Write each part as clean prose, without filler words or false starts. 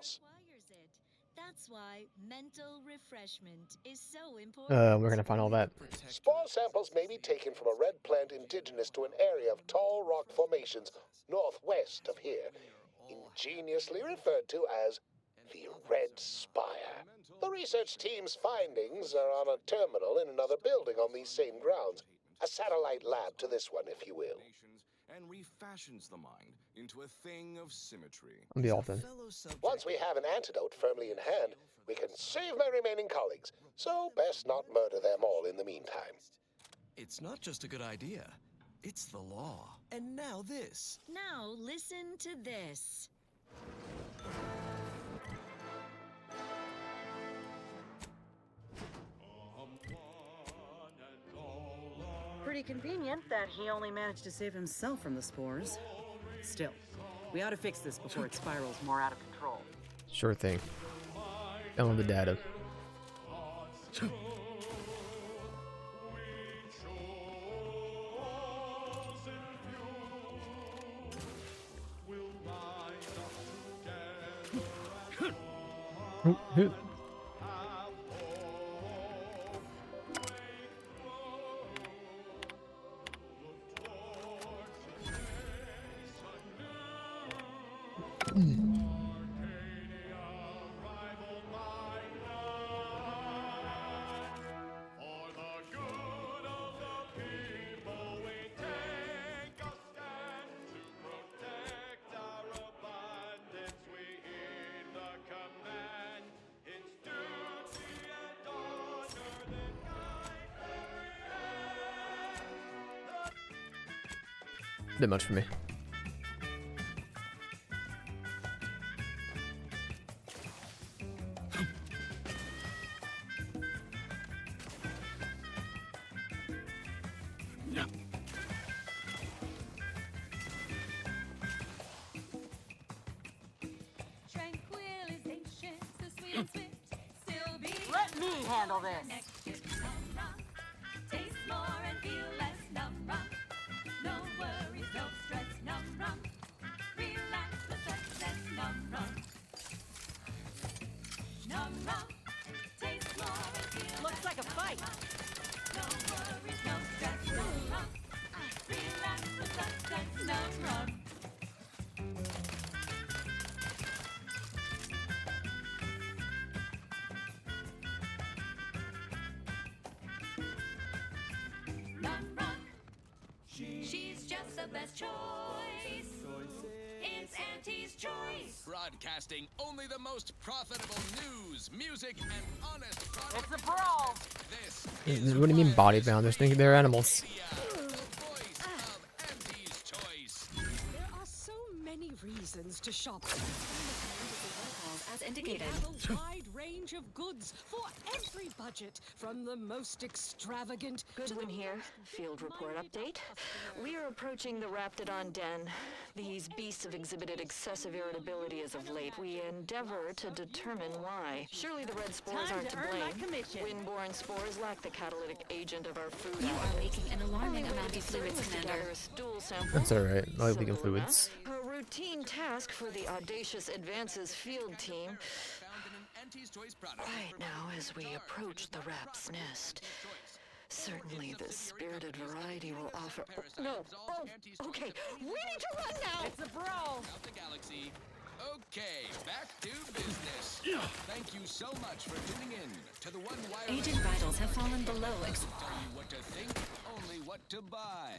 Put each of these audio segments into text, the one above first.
samples. That's why mental refreshment is so important. We're gonna find all that. Spore samples may be taken from a red plant indigenous to an area of tall rock formations northwest of here, ingeniously referred to as the Red Spire. The research team's findings are on a terminal in another building on these same grounds. A satellite lab to this one, if you will. And refashions the mind into a thing of symmetry. I'll be off then. Once we have an antidote firmly in hand, we can save my remaining colleagues, so best not murder them all in the meantime. It's not just a good idea, it's the law. And now this. Now listen to this. Pretty convenient that he only managed to save himself from the spores. Still, we ought to fix this before it spirals more out of control. Sure thing. Download the data. Bit much for me. Let me handle this. Taste more and feel less numb rum. No worries, no stress, numb rum. Relax the success, numb rum. Numb rum. Taste more and feel Looks like a fight. no worries, no stress, numb rum. Relax the success, numb rum. Numb rum. She's just the best choice. It's Auntie's choice. Broadcasting only the most profitable news, music, and honest product. It's a brawl. This What do you mean body bound? They're animals. the voice of Auntie's choice. There are so many reasons to shop. As We indicated. have a wide range of goods for every budget, from the most extravagant to Goodwin the here. most Field report minded update. customer. We are approaching the Raptidon Den. These beasts have exhibited excessive irritability as of late. We endeavor to determine why. Surely the red spores Time aren't to to earn my blame. commission. Windborne spores lack the catalytic agent of our food. You are leaking an alarming Only way amount to of be certain fluids, is to Commander. gather a stool sample. That's alright. I like leaking Simple fluids. enough. A routine task for the Audacious Advances field team. Found in an Auntie's Choice product. Right now, as we approach the rap's nest, certainly the spirited variety will offer. No. Oh, okay. We need to run now. It's a brawl. Out the galaxy. Okay, back to business. Thank you so much for tuning in to the One Wireless. Agent vitals have fallen below. Tell you what to think, only what to buy.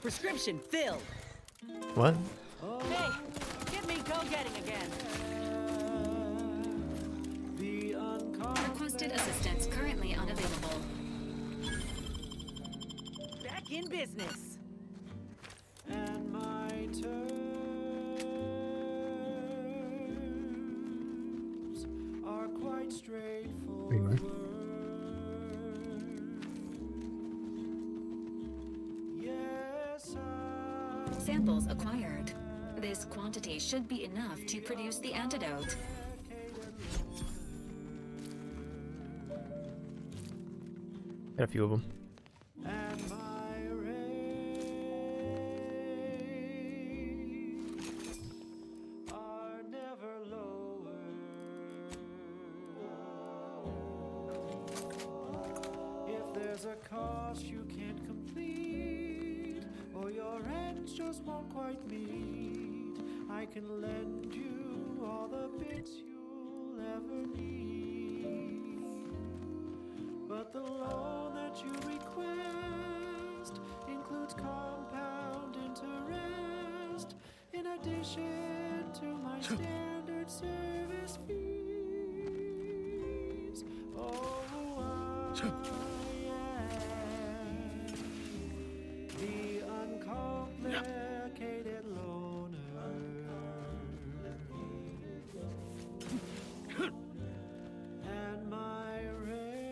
Prescription filled. What? Hey, get me go-getting again. Requested assistance currently unavailable. Back in business. And my terms are quite straightforward. Yes, Samples acquired. This quantity should be enough to produce the antidote. Got a few of them. and my race cost you can't complete, or your ends just won't quite meet. I can lend you all the bits you'll ever need, but the loan that you request includes compound interest in addition to my standard service fees. Oh, I am the uncomplicated loner, and my rates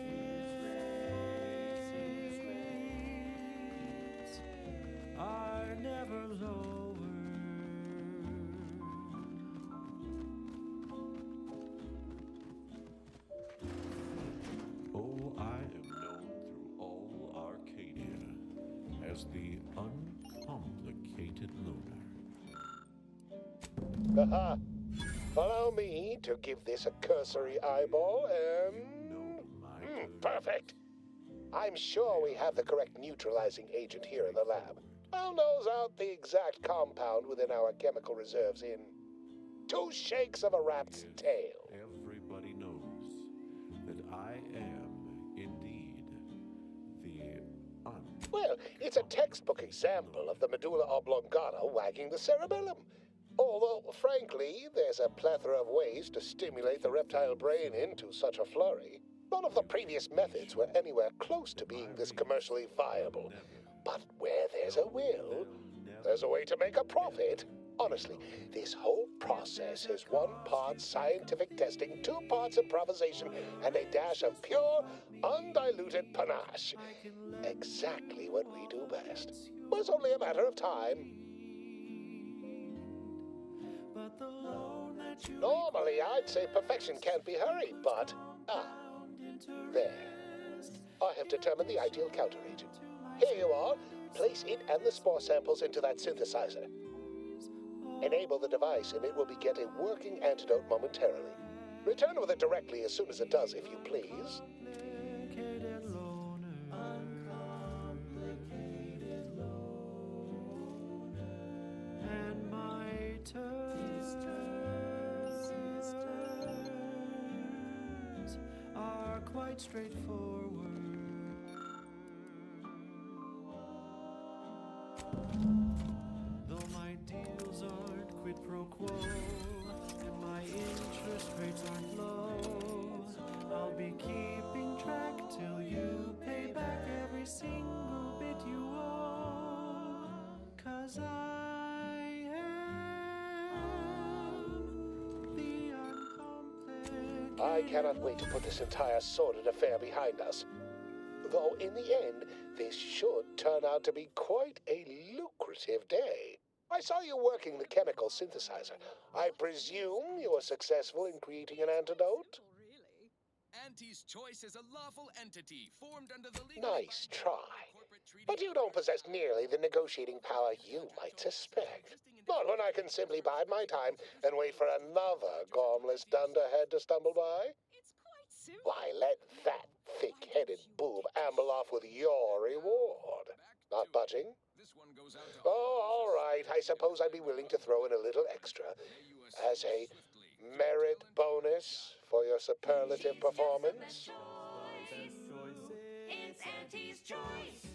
are never lower. Oh, I am known through all Arcadia as the uncomplicated lunar. Haha. Allow me to give this a cursory eyeball and... No, my perfect. I'm sure we have the correct neutralizing agent here in the lab. I'll nose out the exact compound within our chemical reserves in 2 shakes of a rat's tail. Everybody knows that I am indeed the Well, it's a textbook example of the medulla oblongata wagging the cerebellum. Although, frankly, there's a plethora of ways to stimulate the reptile brain into such a flurry. None of the previous methods were anywhere close to being this commercially viable. But where there's a will, there's a way to make a profit. Honestly, this whole process is 1 part scientific testing, 2 parts improvisation, and a dash of pure, undiluted panache. Exactly what we do best. Well, it's only a matter of time. But the loan that you Normally, I'd say perfection can't be hurried, but... there. I have determined the ideal counteragent. Here you are. Place it and the spore samples into that synthesizer. Enable the device and it will begin a working antidote momentarily. Return with it directly as soon as it does, if you please. complicated loner, and my turns are quite straightforward. Though my deals aren't quid pro quo, and my interest rates aren't low, I'll be keeping track till you pay back every single bit you owe. 'Cause I am the uncomplicated. I cannot wait to put this entire sordid affair behind us. Though in the end, this should turn out to be quite a lucrative day. I saw you working the chemical synthesizer. I presume you were successful in creating an antidote? Really? Auntie's Choice is a lawful entity formed under the legal Nice advice of try. the corporate treaty But you don't possess nearly the negotiating power you might suspect. Not when I can simply bide my time and wait for another gormless dunderhead to stumble by. It's quite simple. Why, let that thick-headed boob amble off with your reward. Not budging? This one goes out to Oh, all right. I suppose I'd be willing to throw in a little extra as a merit bonus for your superlative performance. It's Auntie's Choice.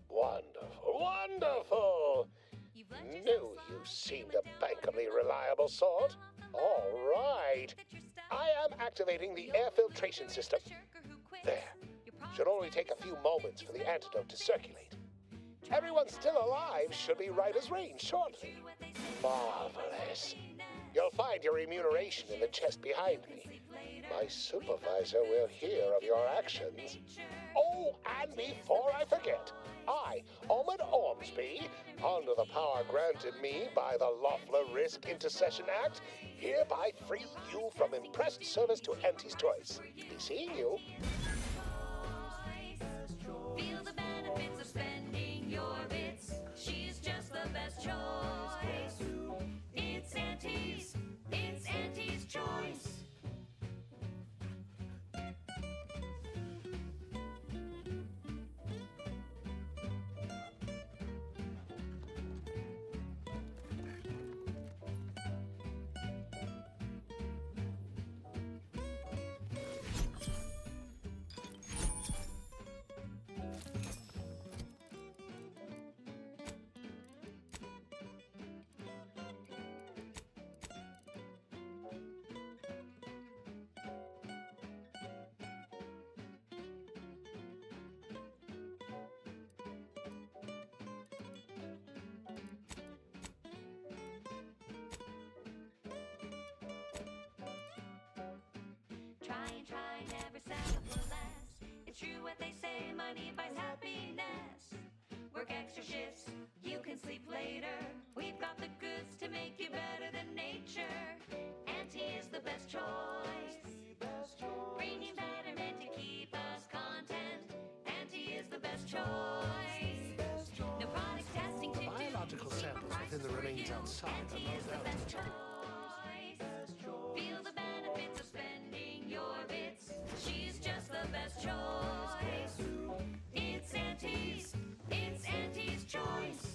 Wonderful, wonderful! Knew you seemed a bankably reliable sort. All right. I am activating the air filtration system. There. Should only take a few moments for the antidote to circulate. Everyone still alive should be right as rain shortly. Marvelous. You'll find your remuneration in the chest behind me. My supervisor will hear of your actions. Oh, and before I forget, I, Omid Ormsby, under the power granted me by the Loeffler Risk Intercession Act, hereby free you from impressed service to Auntie's Choice. Be seeing you. Feel the benefits of spending your bits. She's just the best choice. It's Auntie's Choice. Why try, never settle for less. It's true what they say, money buys happiness. Work extra shifts, you can sleep later. We've got the goods to make you better than nature. Auntie is the best choice. Bringing betterment to keep us content. Auntie is the best choice. No product testing to Biological samples within the remains outside are Auntie is no the doubt best choice. Feel the benefits of spending your bits. She's just the best choice. It's Auntie's. It's Auntie's choice.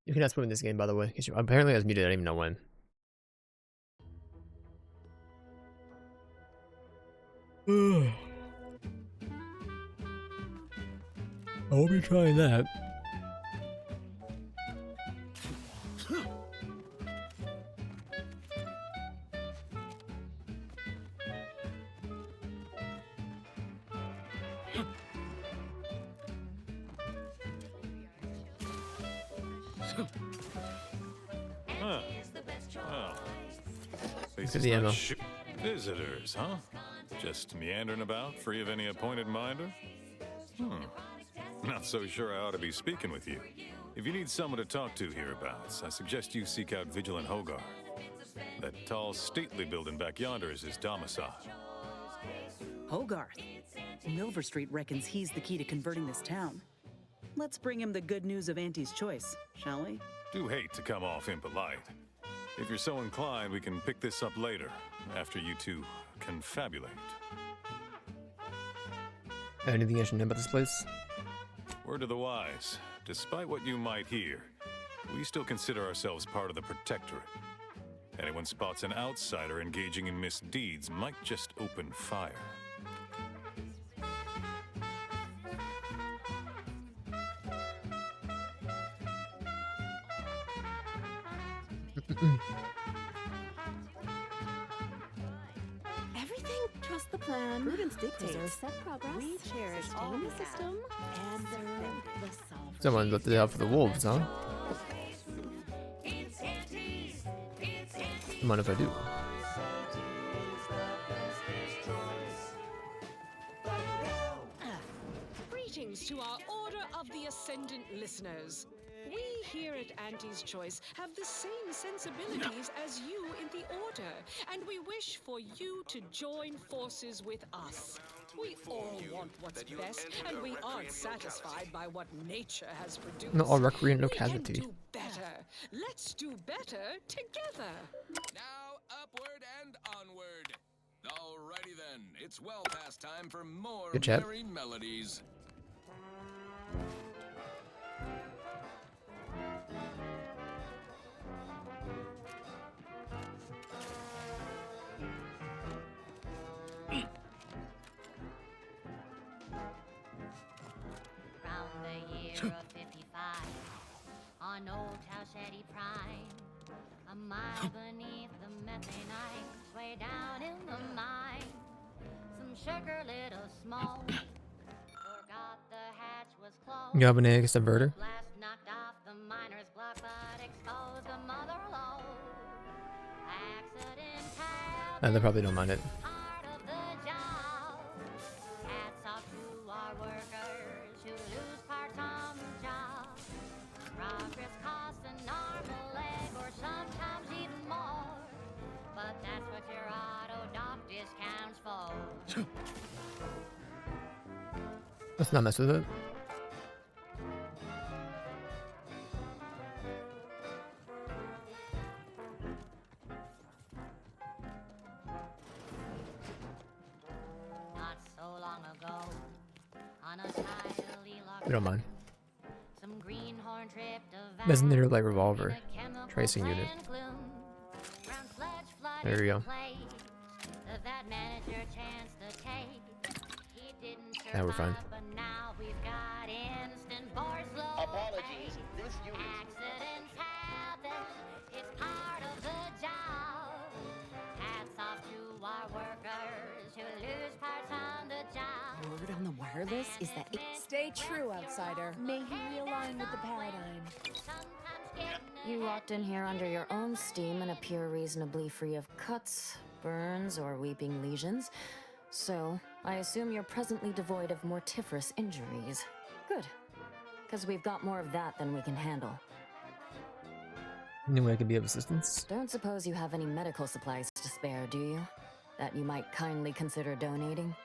You can ask in this game, by the way. Apparently I was muted, I don't even know when. I won't be trying that. This To is the not ammo. visitors, huh? Just meandering about, free of any appointed minder? Not so sure I ought to be speaking with you. If you need someone to talk to hereabouts, I suggest you seek out Vigilant Hogarth. That tall, stately building back yonder is his domicile. Hogarth. Milver Street reckons he's the key to converting this town. Let's bring him the good news of Auntie's choice, shall we? Do hate to come off impolite. If you're so inclined, we can pick this up later, after you two confabulate. Anything I should know about this place? Word to the wise, despite what you might hear, we still consider ourselves part of the Protectorate. Anyone spots an outsider engaging in misdeeds might just open fire. Everything, trust the plan. Prudence dictates. Preserve set progress. We cherish all the system and defend the sovereign. Someone left it out for the wolves, huh? Mind if I do? Greetings to our Order of the Ascendant listeners. We here at Auntie's Choice have the same sensibilities as you in the Order, and we wish for you to join forces with us. We all want what's best, and we aren't satisfied by what nature has produced. No, all recreant, no We can casualty. do better. Let's do better together. Now, upward and onward. Alrighty then, it's well past time for more Good job. merry melodies. Round the year of 55, on Old Talshetty Prime, a mile beneath the methanite, way down in the mine, some sugar little small, forgot the hatch was closed. You have an egg subverter? Blast knocked off the miner's block, but exposed the mother lode. Accident happened. They probably don't mind it. Part of the job. Hats off to our workers who lose parts on the job. Progress costs an arm, a leg, or sometimes even more. But that's what your auto doc discounts for. Let's not mess with it. Not so long ago, on a tidally locked We don't mind. some greenhorn tripped a Messenger light revolver. Tracing unit. There we go. Now we're fine. Apologies, this unit. Accidents happen, it's part of the job. Hats off to our workers who lose parts on the job. Word on the wireless is that it. Stay true, outsider. May he realign with the paradigm. You walked in here under your own steam and appear reasonably free of cuts, burns, or weeping lesions. So, I assume you're presently devoid of mortiferous injuries. Good. Because we've got more of that than we can handle. Any way I can be of assistance? Don't suppose you have any medical supplies to spare, do you? That you might kindly consider donating?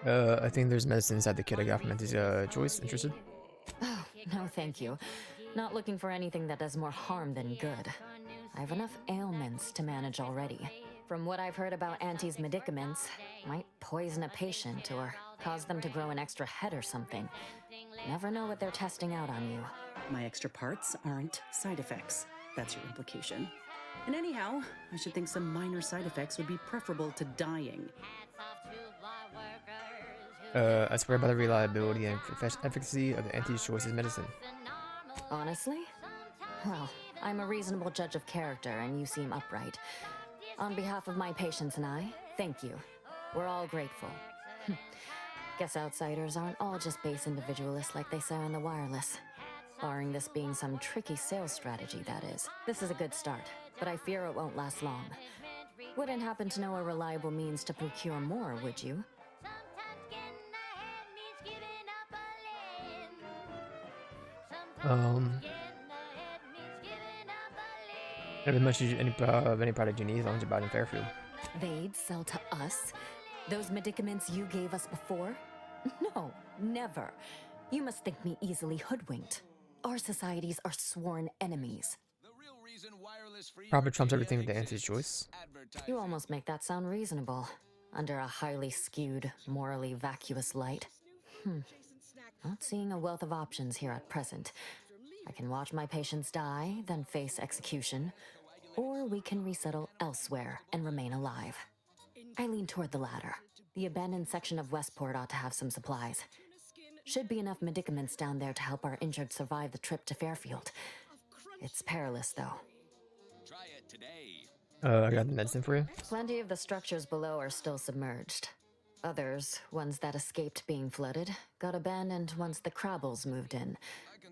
I think there's medicine inside the kit I got from Auntie's Choice. Interested? Oh, no thank you. Not looking for anything that does more harm than good. I have enough ailments to manage already. From what I've heard about Auntie's medicaments, might poison a patient or cause them to grow an extra head or something. Never know what they're testing out on you. My extra parts aren't side effects. That's your implication. And anyhow, I should think some minor side effects would be preferable to dying. I swear by the reliability and efficacy of the Auntie's Choice's medicine. Honestly? Well, I'm a reasonable judge of character and you seem upright. On behalf of my patients and I, thank you. We're all grateful. Guess outsiders aren't all just base individualists like they say on the wireless. Barring this being some tricky sales strategy, that is. This is a good start, but I fear it won't last long. Wouldn't happen to know a reliable means to procure more, would you? Not as much as any product you need as long as you buy it in Fairfield. They'd sell to us? Those medicaments you gave us before? No, never. You must think me easily hoodwinked. Our societies are sworn enemies. Profit trumps everything with the Auntie's Choice. You almost make that sound reasonable, under a highly skewed, morally vacuous light. Not seeing a wealth of options here at present. I can watch my patients die, then face execution, or we can resettle elsewhere and remain alive. I lean toward the latter. The abandoned section of Westport ought to have some supplies. Should be enough medicaments down there to help our injured survive the trip to Fairfield. It's perilous, though. Try it today. I got the medicine for you. Plenty of the structures below are still submerged. Others, ones that escaped being flooded, got abandoned once the Crabbles moved in.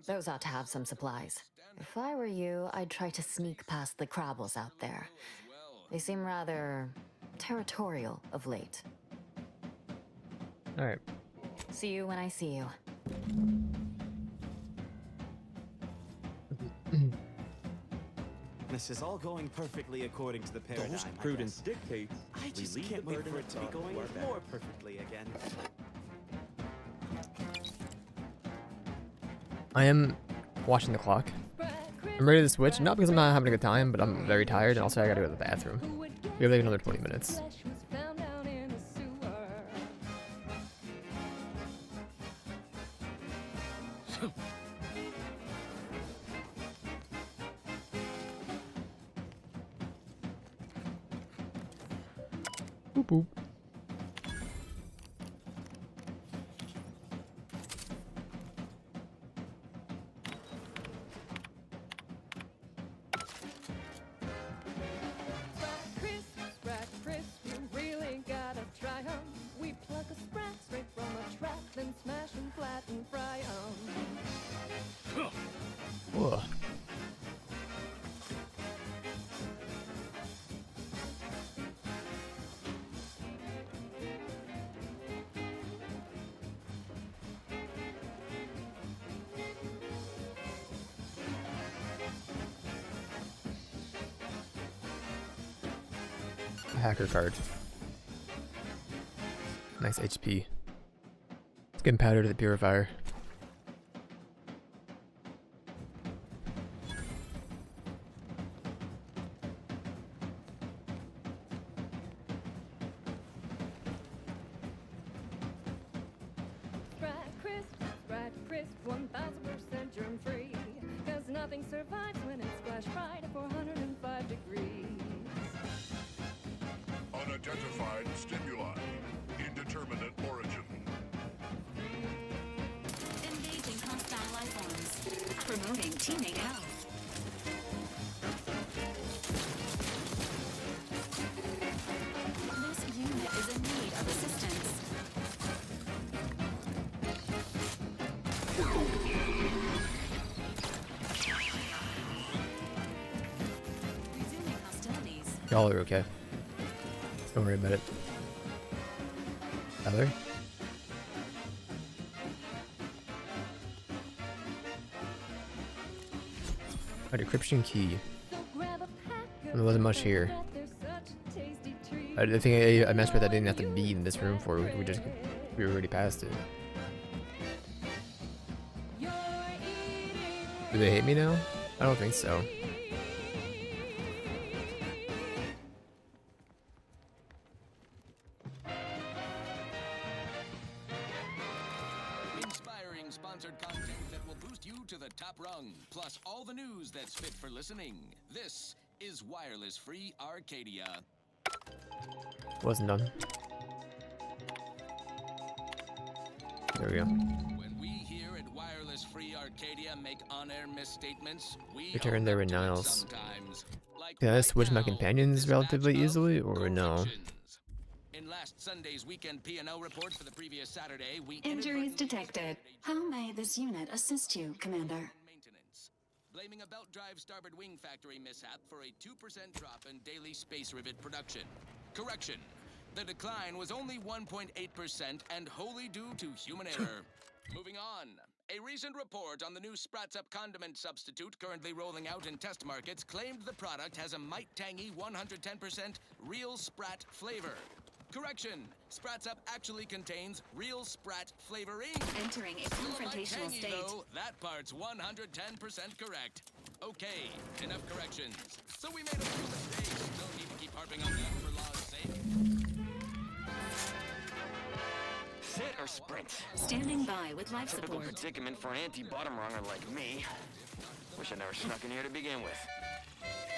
Those ought to have some supplies. If I were you, I'd try to sneak past the Crabbles out there. They seem rather territorial of late. Alright. See you when I see you. This is all going perfectly according to the paradigm. Those prudence dictates. I just we leave can't the wait burden for it to be of going our back. more perfectly again. I am watching the clock. I'm ready to switch, not because I'm not having a good time, but I'm very tired, and also I gotta go to the bathroom. We have like another 20 minutes. Boop boop. Whoa. A hacker card. Nice HP. Let's get powder to the purifier. Sprite crisp, 1000% germ free. nothing survives when it's flash bright at 405 degrees. Unidentified stimuli. Indeterminate origin. Engaging hostile life forms. Promoting teammate health. This unit is in need of assistance. Resuming hostilities. Y'all are okay. Don't worry about it. Tyler? A decryption key. There wasn't much here. I think I messed with that. I didn't have to be in this room for. We already passed it. Do they hate me now? I don't think so. Inspiring sponsored content that will boost you to the top rung, plus all the news that's fit for listening. This is Wireless Free Arcadia. Wasn't done. There we go. When we here at Wireless Free Arcadia make on-air misstatements, we Return their denials. sometimes. Like Can I switch my companions relatively easily, or no? in last Sunday's weekend P&O report for the previous Saturday, we Injuries detected. How may this unit assist you, Commander? maintenance, blaming a belt drive starboard wing factory mishap for a 2% drop in daily space rivet production. Correction. The decline was only 1.8% and wholly due to human error. Moving on. A recent report on the new Sprats Up condiment substitute currently rolling out in test markets claimed the product has a might tangy 110% real Sprat flavor. Correction. Sprats Up actually contains real Sprat flavoring. Entering a Still a might confrontational tangy, state. though. That part's 110% correct. Okay, enough corrections. So we made a few mistakes. Don't need to keep harping on them for law's sake. Sit or sprint? Standing by with life Typical support. predicament for an anti-bottom runger like me. Wish I never snuck in here to begin with.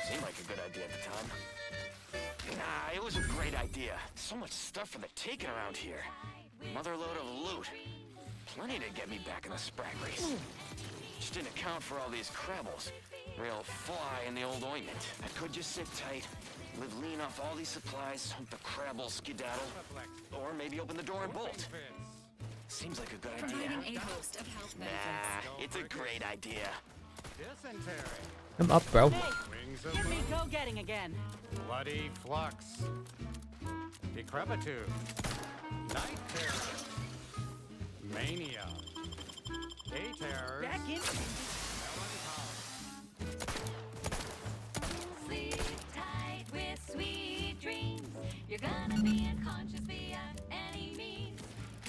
Seemed like a good idea at the time. Nah, it was a great idea. So much stuff for the taking around here. Motherload of loot. Plenty to get me back in the sprag race. Just didn't account for all these crabbles. Real fly in the old ointment. I could just sit tight, live lean off all these supplies, hope the crabbles skedaddle, or maybe open the door and bolt. Seems like a good idea. Providing a host of health Nah, benefits. it's a great idea. Dysentery. I'm up, bro. Wings of Get me moon. go-getting again. Bloody flux. Decrepitude. Night terror. Mania. Day terrors. Back in. Sleep tight with sweet dreams. You're gonna be unconscious via any means.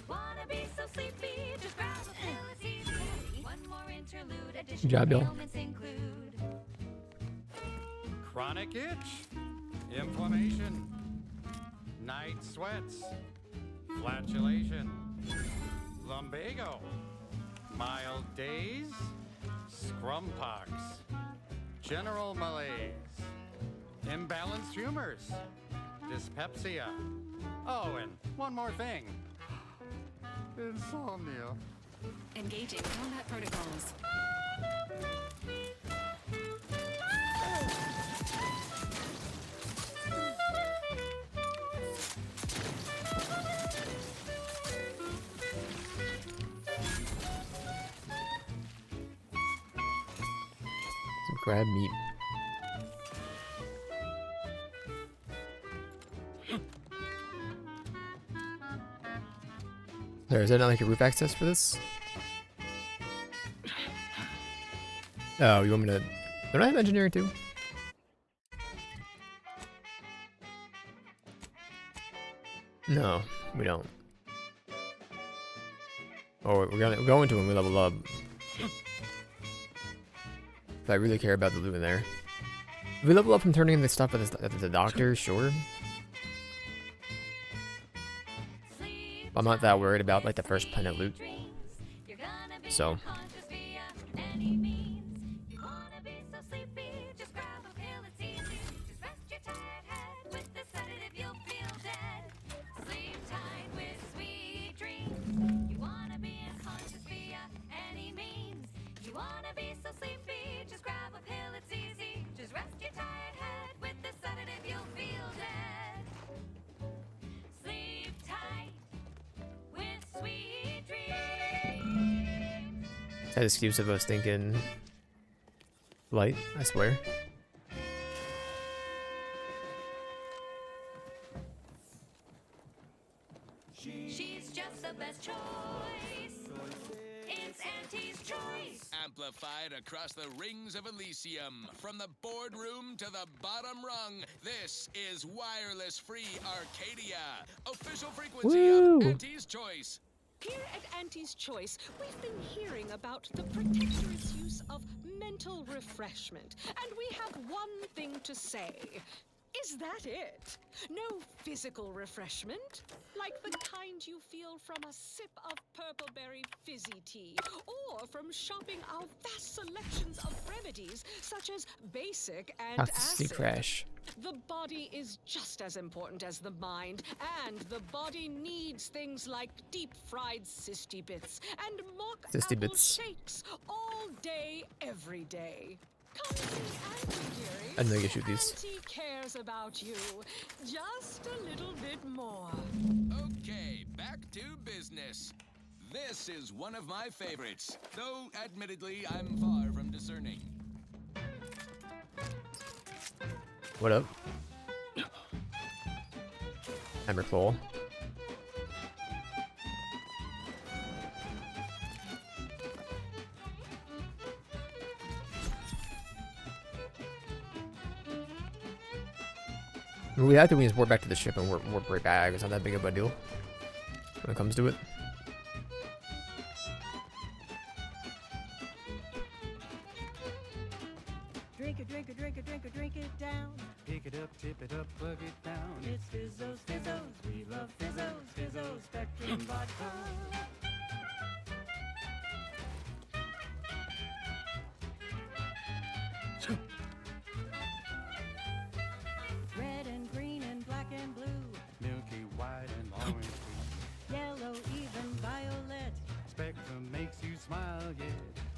Wanna be so sleepy? Just grab a pill, it's easy. One more interlude. Additional job, Bill. ailments include Chronic itch. Inflammation. Night sweats. Flatulation. Lumbago. Mild days. Scrumpox. General malaise. Imbalanced humors. Dyspepsia. Oh, and one more thing. Insomnia. engaging combat protocols. Some crab meat. There, is there not like a roof access for this? Oh, you want me to... Don't I have engineering too? No, we don't. Oh, we're going to when we level up. If I really care about the loot in there. If we level up from turning in the stuff at the doctor, sure. I'm not that worried about like the first planet loot. So. That excuse of us thinking light, I swear. She's just the best choice. It's Auntie's choice. Amplified across the rings of Elysium, from the boardroom to the bottom rung, this is Wireless Free Arcadia, official frequency Woo! of Auntie's Choice. Here at Auntie's Choice, we've been hearing about the Protectorate's use of mental refreshment, and we have one thing to say. Is that it? No physical refreshment? Like the kind you feel from a sip of purpleberry fizzy tea, or from shopping our vast selections of remedies, such as basic and Toxicity acid. crash. The body is just as important as the mind, and the body needs things like deep-fried cysty bits and mock Cysty apple bits. shakes all day, every day. Come see Auntie, dearie. I know you shoot these. Auntie cares about you just a little bit more. Okay, back to business. This is one of my favorites, though admittedly I'm far from discerning. What up? Emberclaw. We have to just warp back to the ship and warp right back. It's not that big of a deal when it comes to it. Drink it, drink it, drink it, drink it, drink it down. Pick it up, tip it up, plug it down. It's Fizzos, Fizzos, we love Fizzos, Fizzos, Spectrum Vodka. Red and green and black and blue. Milky white and orange blue. Yellow, even violet. Spectrum makes you smile, yeah.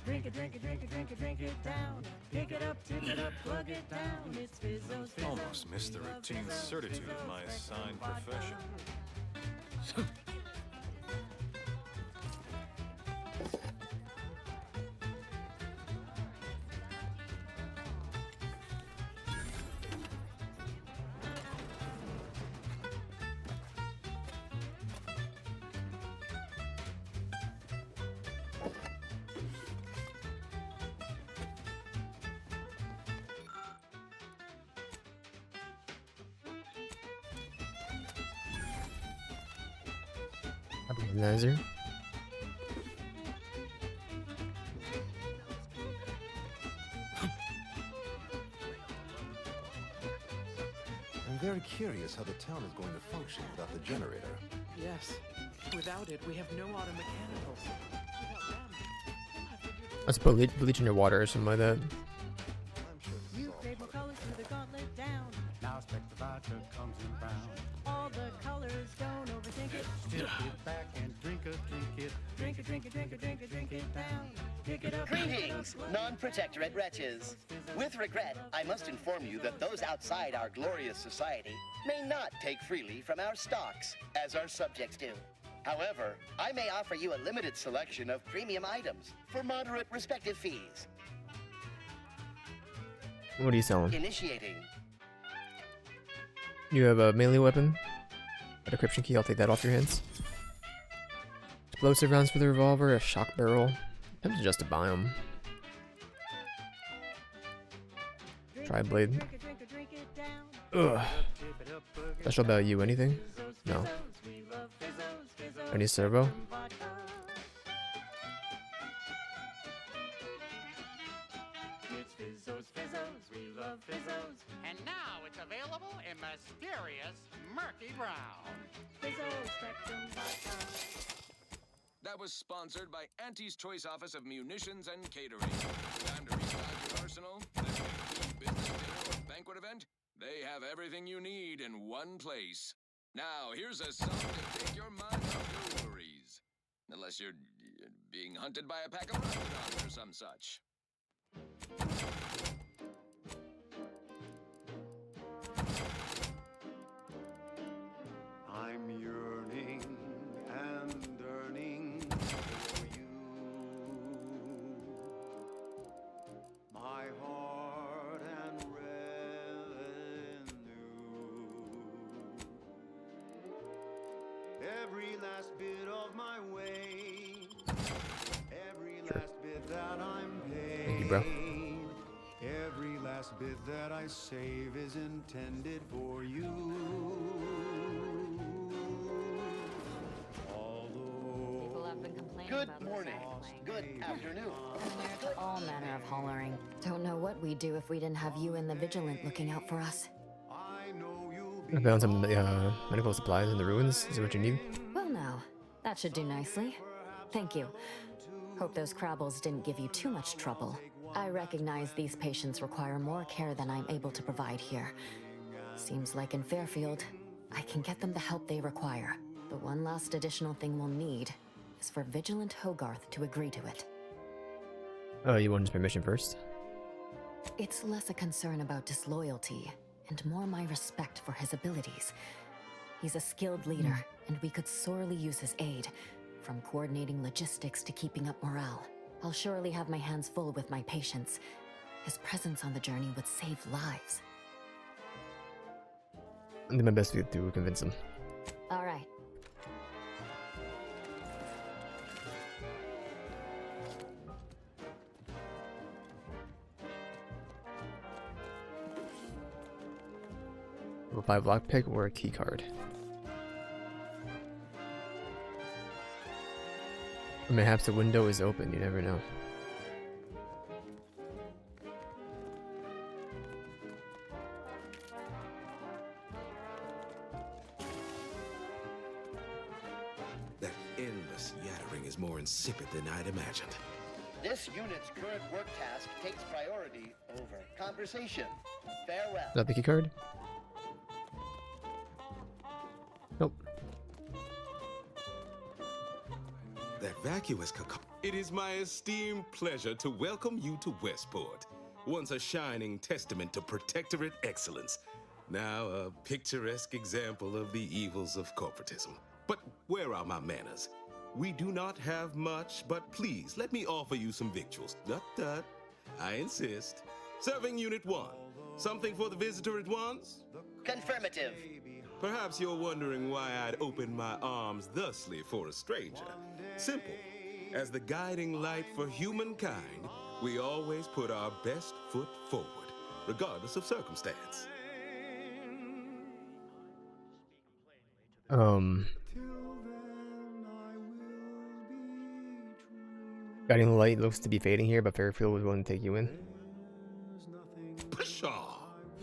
Drink it, drink it, drink it, drink it, drink it down. Pick it up, tip it up, plug it down. It's Fizzos, Fizzos. Almost missed the routine certitude of my assigned profession. Organizer. I'm very curious how the town is going to function without the generator. Yes. Without it, we have no automechanicals. Without them, Let's put bleach in your water or something like that. You crave more colors through the gauntlet down. Now Spectrum Vodka comes in brown. All the colors, don't overthink it. Just sit back and drink it. Drink it, drink it, drink it, drink it, drink it down. Pick it up. Greetings, non-protectorate wretches. With regret, I must inform you that those outside our glorious society may not take freely from our stocks, as our subjects do. However, I may offer you a limited selection of premium items for moderate respective fees. What are you selling? Initiating. You have a melee weapon, a decryption key. I'll take that off your hands. Explosive rounds for the revolver, a shock barrel. Attempts just to buy them. Tri-blade. Ugh. Special value, anything? No. Any servo? It's Fizzos, Fizzos, we love Fizzos. And now it's available in mysterious murky brown. Fizzos, Spectrum Vodka. That was sponsored by Auntie's Choice Office of Munitions and Catering. Time to restock your arsenal? Business dinner or banquet event? They have everything you need in one place. Now, here's a song to take your mind off your worries. Unless you're being hunted by a pack of raptors or some such. I'm yearning and yearning for you. every last bit of my way, every last bit that I'm paid. Thank you, bro. Every last bit that I save is intended for you. People have been complaining Good about morning. Good afternoon. to all manner of hollering. Don't know what we'd do if we didn't have you and the Vigilant looking out for us. I found some medical supplies in the ruins. Is that what you need? Well now, that should do nicely. Thank you. Hope those Crabbles didn't give you too much trouble. I recognize these patients require more care than I'm able to provide here. Seems like in Fairfield, I can get them the help they require. The one last additional thing we'll need is for Vigilant Hogarth to agree to it. Oh, you want his permission first? It's less a concern about disloyalty and more my respect for his abilities. He's a skilled leader, and we could sorely use his aid, from coordinating logistics to keeping up morale. I'll surely have my hands full with my patients. His presence on the journey would save lives. I'll do my best to convince him. All right. We'll buy a lockpick or a key card. Or perhaps the window is open, you never know. That endless yattering is more insipid than I'd imagined. This unit's current work task takes priority over conversation. Farewell. Is that the key card? Nope. That vacuous caca. It is my esteemed pleasure to welcome you to Westport, once a shining testament to Protectorate excellence, now a picturesque example of the evils of corporatism. But where are my manners? We do not have much, but please let me offer you some victuals. Dut. I insist. Serving Unit 1. Something for the visitor at once? Confirmative. Perhaps you're wondering why I'd open my arms thusly for a stranger. Simple. As the guiding light for humankind, we always put our best foot forward, regardless of circumstance. Guiding light looks to be fading here, but Fairfield was willing to take you in. Pshaw!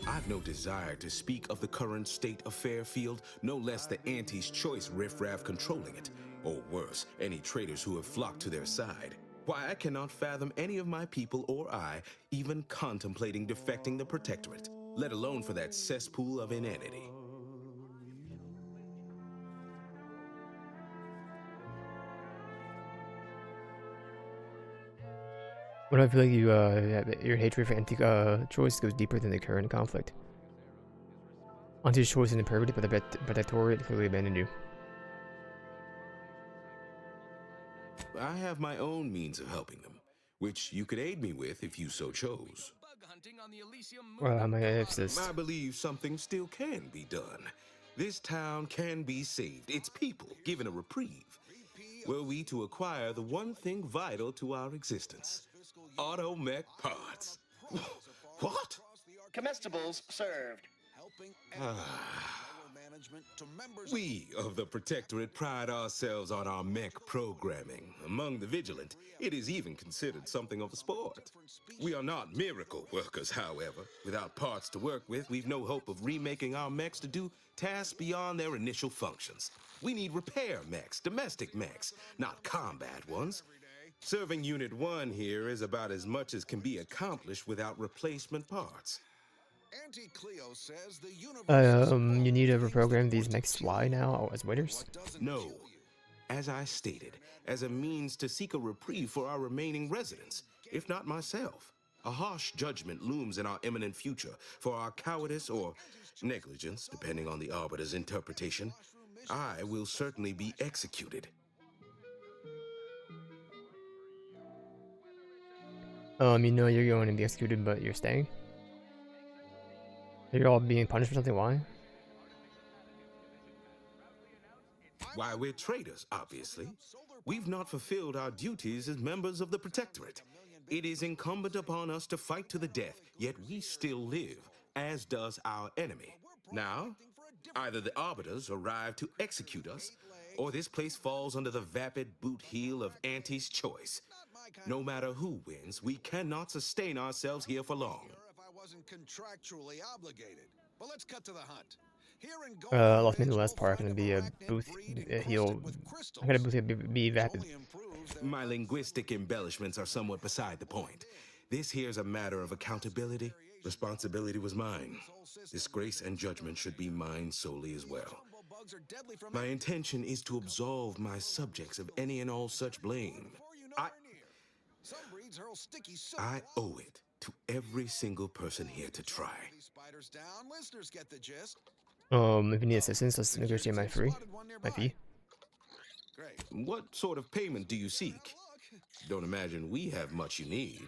I've no desire to speak of the current state of Fairfield, no less the Auntie's Choice riffraff controlling it, or worse, any traitors who have flocked to their side. Why, I cannot fathom any of my people or I even contemplating defecting the Protectorate, let alone for that cesspool of inanity. What I feel like your hatred for Anti-Choice goes deeper than the current conflict. Anti-Choice is impervious, but the Protectorate clearly abandoned you. I have my own means of helping them, which you could aid me with if you so chose. Well, I'm an assist. I believe something still can be done. This town can be saved, its people given a reprieve. Were we to acquire the one thing vital to our existence. Automech parts. What? Comestibles served. We of the Protectorate pride ourselves on our mech programming. Among the Vigilant, it is even considered something of a sport. We are not miracle workers, however. Without parts to work with, we've no hope of remaking our mechs to do tasks beyond their initial functions. We need repair mechs, domestic mechs, not combat ones. Serving Unit 1 here is about as much as can be accomplished without replacement parts. You need to reprogram these mechs fly now as waiters? No. As I stated, as a means to seek a reprieve for our remaining residents, if not myself. A harsh judgment looms in our imminent future for our cowardice or negligence, depending on the Arbiter's interpretation. I will certainly be executed. You know you're going to be executed, but you're staying? You're all being punished for something, why? Why, we're traitors, obviously. We've not fulfilled our duties as members of the Protectorate. It is incumbent upon us to fight to the death, yet we still live, as does our enemy. Now, either the Arbiters arrive to execute us, or this place falls under the vapid boot heel of Auntie's choice. No matter who wins, we cannot sustain ourselves here for long. If I wasn't contractually obligated. But let's cut to the hunt. Lost me in the last part. I'm gonna be a booth heel. I'm gonna booth be vapid. My linguistic embellishments are somewhat beside the point. This here's a matter of accountability. Responsibility was mine. Disgrace and judgment should be mine solely as well. My intention is to absolve my subjects of any and all such blame. I owe it to every single person here to try. If you need assistance, let's negotiate my fee. What sort of payment do you seek? Don't imagine we have much you need.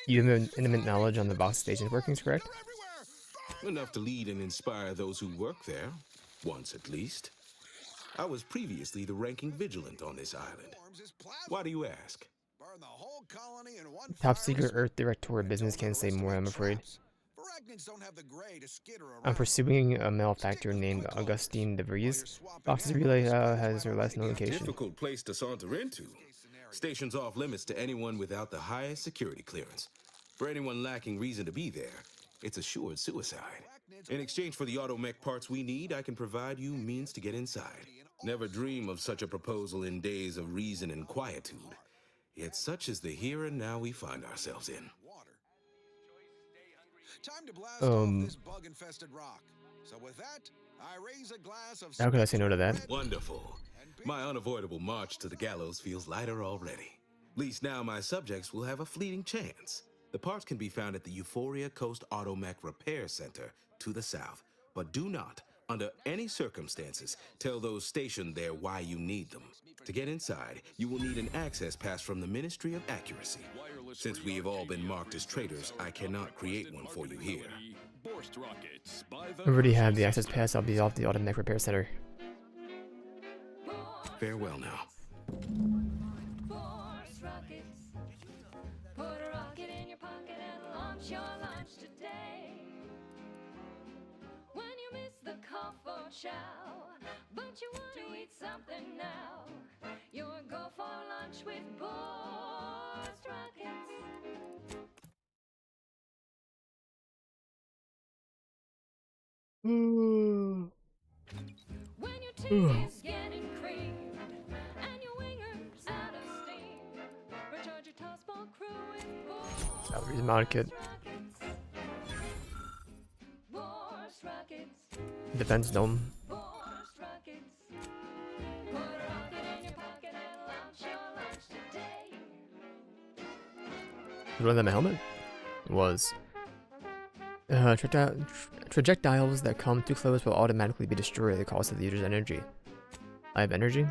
You have an intimate knowledge on the Vox station's workings, correct? Enough to lead and inspire those who work there, once at least. I was previously the ranking vigilant on this island. Why do you ask? Top secret Earth Director of Business can't say more, I'm afraid. I'm pursuing a malefactor named Augustine DeVries. Vox's relay has her last known location. Difficult place to saunter into. Station's off limits to anyone without the highest security clearance. For anyone lacking reason to be there, it's assured suicide. In exchange for the automech parts we need, I can provide you means to get inside. Never dream of such a proposal in days of reason and quietude. Yet such is the here and now we find ourselves in. Time to blast off this bug-infested rock. So with that, I raise a glass of... How could I say no to that? Wonderful. My unavoidable march to the gallows feels lighter already. At least now my subjects will have a fleeting chance. The parts can be found at the Euphoria Coast Automech Repair Center to the south. But do not, under any circumstances, tell those stationed there why you need them. To get inside, you will need an access pass from the Ministry of Accuracy. Since we have all been marked as traitors, I cannot create one for you here. I already have the access pass. I'll be off the Automech Repair Center. Farewell now. Force rockets. Put a rocket in your pocket and launch your launch today. When you miss the call for chow, but you want to eat something now, you'll go for lunch with Force rockets. When your teeth is getting creamed and your wingers out of steam, recharge your tossball crew with Force Salary's mod kit. Force rockets. Defense dome. Force rockets. Put a rocket in your pocket and launch your lunch today. Was that my helmet? It was. Projectiles that come too close will automatically be destroyed at the cost of the user's energy. I have energy.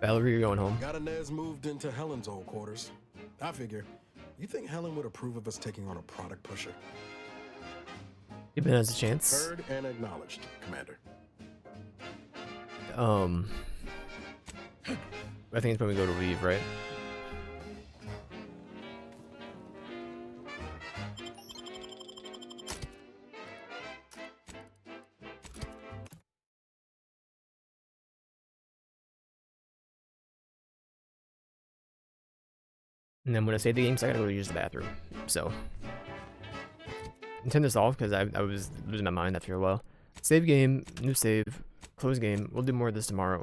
Valerie, you're going home. Got Inez moved into Helen's old quarters. I figure. You think Helen would approve of us taking on a product pusher? Even has a chance. Heard and acknowledged, Commander. I think it's probably go to leave, right? And then when I save the game, so I gotta go use the bathroom. So, turn this off because I was losing my mind after a while. Save game, new save, close game. We'll do more of this tomorrow.